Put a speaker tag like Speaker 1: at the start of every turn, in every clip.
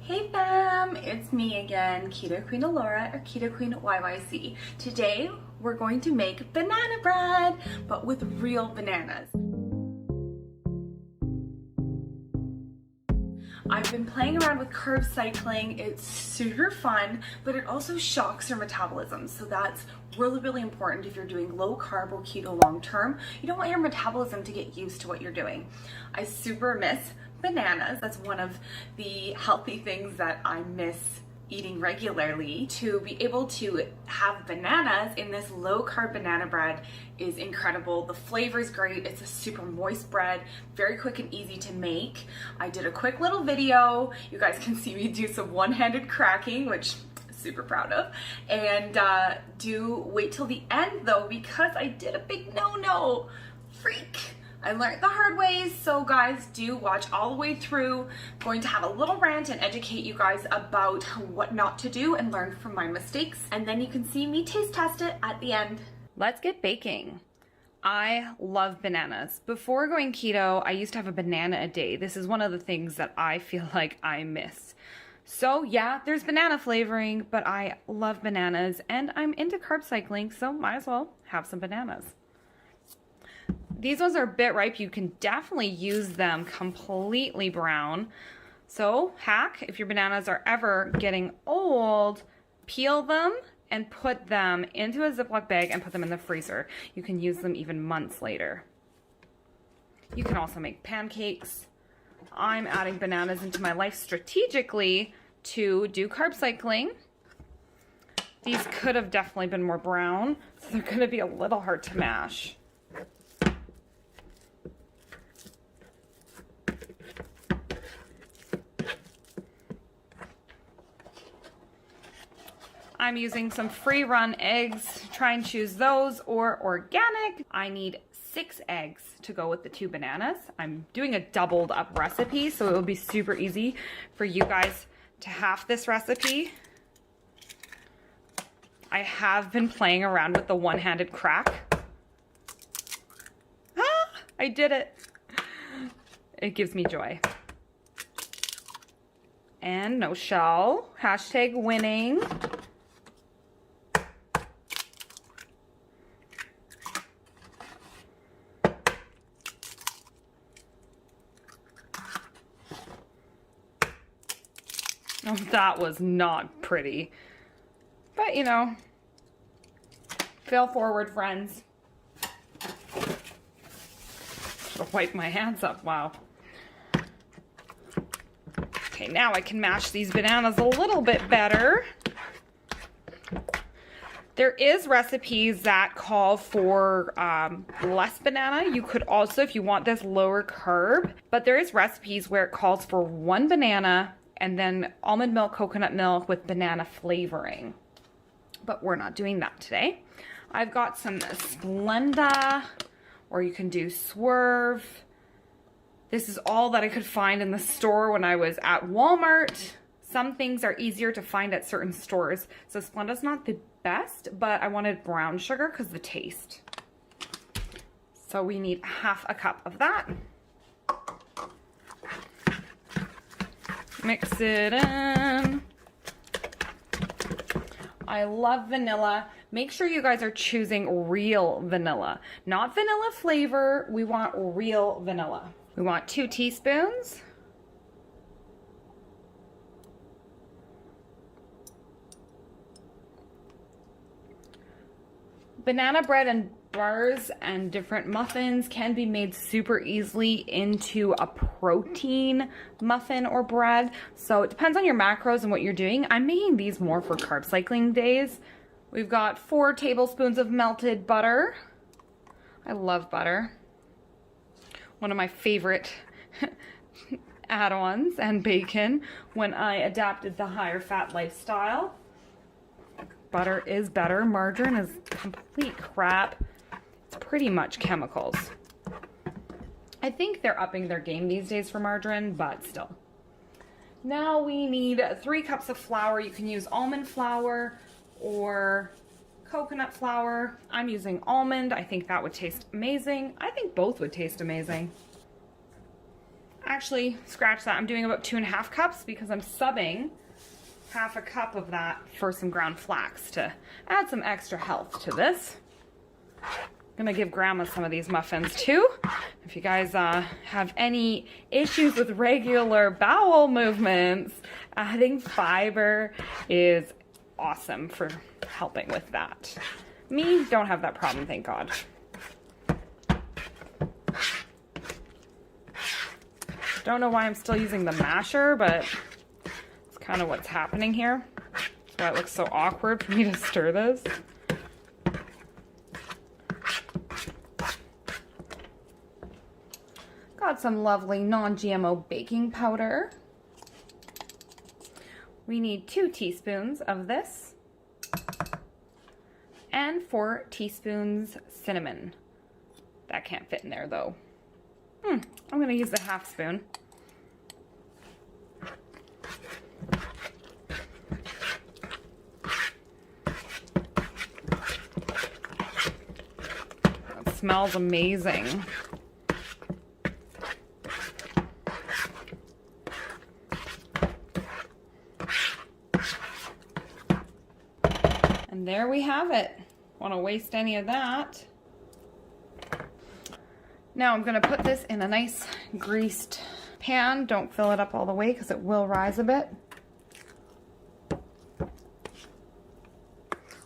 Speaker 1: Hey fam, it's me again, Keto Queen ElleAura or Keto Queen 𝑲𝒆𝒏. Today we're going to make banana bread, but with real bananas. I've been playing around with carb cycling. It's super fun, but it also shocks your metabolism. So that's really important if you're doing low carb or keto long term. You don't want your metabolism to get used to what you're doing. I super miss bananas. That's one of the healthy things that I miss eating regularly. To be able to have bananas in this low carb banana bread is incredible. The flavor is great. It's a super moist bread, very quick and easy to make. I did a quick little video. You guys can see me do some one-handed cracking, which I'm super proud of. And do wait till the end though, because I did a big no-no. Freak. I learned the hard ways, so guys, do watch all the way through. I'm going to have a little rant and educate you guys about what not to do and learn from my mistakes, and then you can see me taste test it at the end. Let's get baking. I love bananas. Before going keto, I used to have a banana a day. This is one of the things that I feel like I miss. So yeah, there's banana flavoring, but I love bananas and I'm into carb cycling, so might as well have some bananas. These ones are a bit ripe. You can definitely use them completely brown. So hack, if your bananas are ever getting old, peel them and put them into a Ziploc bag and put them in the freezer. You can use them even months later. You can also make pancakes. I'm adding bananas into my life strategically to do carb cycling. These could have definitely been more brown, so they're gonna be a little hard to mash. I'm using some free run eggs. Try and choose those or organic. I need 6 eggs to go with the 2 bananas. I'm doing a doubled up recipe, so it will be super easy for you guys to have this recipe. I have been playing around with the one-handed crack. Ah, I did it. It gives me joy. And no shell. Hashtag winning. Oh, that was not pretty. But, you know, fail forward, friends. Should wipe my hands up, wow. Okay, now I can mash these bananas a little bit better. There is recipes that call for less banana. You could also, if you want this lower carb, but there is recipes where it calls for 1 banana and then almond milk, coconut milk with banana flavoring. But we're not doing that today. I've got some Splenda, or you can do Swerve. This is all that I could find in the store when I was at Walmart. Some things are easier to find at certain stores. So Splenda's not the best, but I wanted brown sugar because of the taste. So we need 1/2 cup of that. Mix it in. I love vanilla. Make sure you guys are choosing real vanilla, not vanilla flavor. We want real vanilla. We want 2 teaspoons. Banana bread and bars and different muffins can be made super easily into a protein muffin or bread. So it depends on your macros and what you're doing. I'm making these more for carb cycling days. We've got 4 tablespoons of melted butter. I love butter. One of my favorite add-ons, and bacon when I adapted the higher fat lifestyle. Butter is better. Margarine is complete crap. It's pretty much chemicals. I think they're upping their game these days for margarine, but still. Now we need 3 cups of flour. You can use almond flour or coconut flour. I'm using almond. I think that would taste amazing. I think both would taste amazing.
Speaker 2: Actually, scratch that. I'm doing about 2.5 cups because I'm subbing half a cup of that for some ground flax to add some extra health to this. I'm gonna give Grandma some of these muffins too. If you guys have any issues with regular bowel movements, adding fiber is awesome for helping with that. Me, don't have that problem, thank God. Don't know why I'm still using the masher, but it's kind of what's happening here. That's why it looks so awkward for me to stir this. Got some lovely non-GMO baking powder. We need 2 teaspoons of this and 4 teaspoons cinnamon. That can't fit in there though. I'm gonna use a half spoon. That smells amazing. And there we have it. Want to waste any of that? Now I'm going to put this in a nice greased pan. Don't fill it up all the way because it will rise a bit.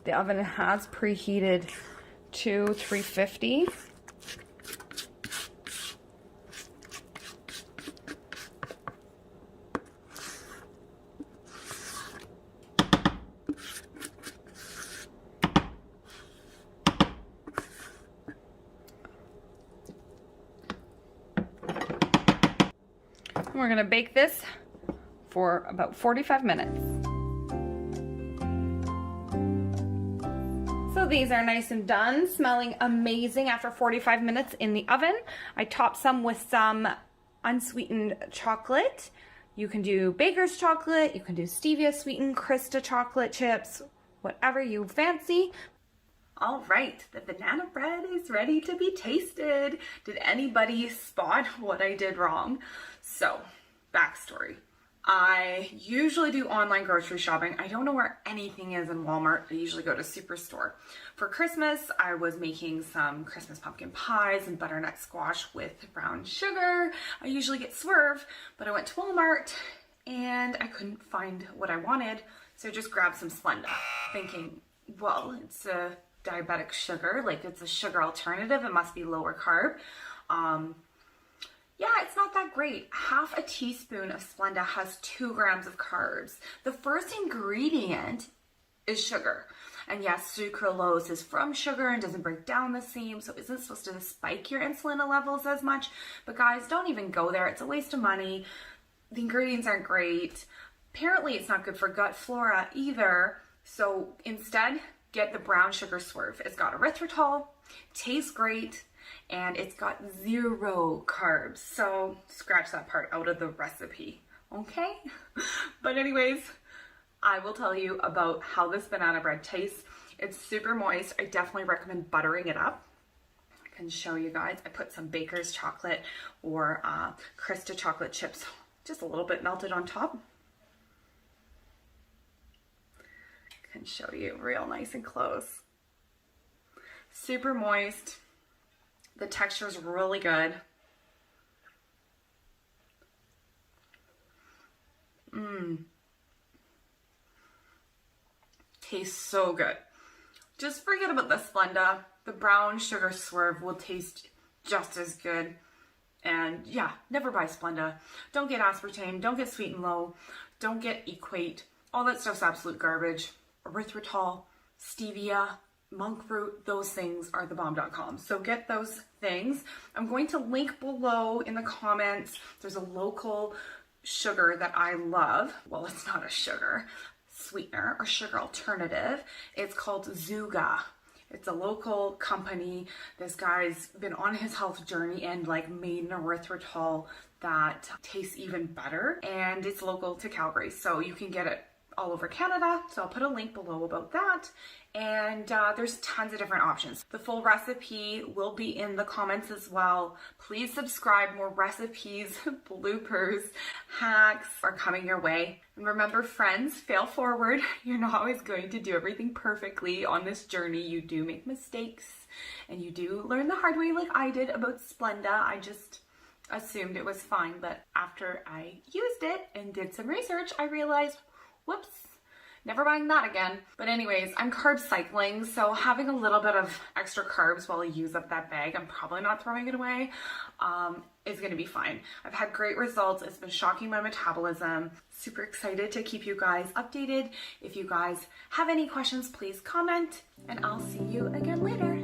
Speaker 2: The oven has preheated to 350. We're gonna bake this for about 45 minutes. So these are nice and done, smelling amazing after 45 minutes in the oven. I topped some with some unsweetened chocolate. You can do baker's chocolate, you can do stevia sweetened Krista chocolate chips, whatever you fancy.
Speaker 1: All right, the banana bread is ready to be tasted. Did anybody spot what I did wrong? So, backstory. I usually do online grocery shopping. I don't know where anything is in Walmart. I usually go to Superstore. For Christmas, I was making some Christmas pumpkin pies and butternut squash with brown sugar. I usually get Swerve, but I went to Walmart and I couldn't find what I wanted, so I just grabbed some Splenda, thinking, well, it's a diabetic sugar, like it's a sugar alternative, it must be lower carb. Yeah, it's not that great. Half a teaspoon of Splenda has 2 grams of carbs. The first ingredient is sugar. And yes, sucralose is from sugar and doesn't break down the same, so isn't supposed to spike your insulin levels as much. But guys, don't even go there. It's a waste of money. The ingredients aren't great. Apparently, it's not good for gut flora either. So instead, get the brown sugar Swerve. It's got erythritol, tastes great, and it's got 0 carbs. So scratch that part out of the recipe, okay? But anyways, I will tell you about how this banana bread tastes. It's super moist. I definitely recommend buttering it up. I can show you guys. I put some baker's chocolate or Krista chocolate chips, just a little bit melted on top. Can show you real nice and close. Super moist. The texture is really good. Tastes so good. Just forget about the Splenda. The brown sugar Swerve will taste just as good. And yeah, never buy Splenda. Don't get aspartame. Don't get sweet and low. Don't get Equate. All that stuff's absolute garbage. Erythritol, stevia, monk fruit, those things are thebomb.com. So get those things. I'm going to link below in the comments. There's a local sugar that I love. Well, it's not a sugar, sweetener or sugar alternative. It's called Zuga. It's a local company. This guy's been on his health journey and like made an erythritol that tastes even better. And it's local to Calgary, so you can get it all over Canada, so I'll put a link below about that. And there's tons of different options. The full recipe will be in the comments as well. Please subscribe. More recipes, bloopers, hacks are coming your way. And remember, friends, fail forward. You're not always going to do everything perfectly on this journey. You do make mistakes and you do learn the hard way, like I did about Splenda. I just assumed it was fine, but after I used it and did some research, I realized, whoops, never buying that again. But anyways, I'm carb cycling, so having a little bit of extra carbs while I use up that bag, I'm probably not throwing it away, is gonna be fine. I've had great results. It's been shocking my metabolism. Super excited to keep you guys updated. If you guys have any questions, please comment, and I'll see you again later.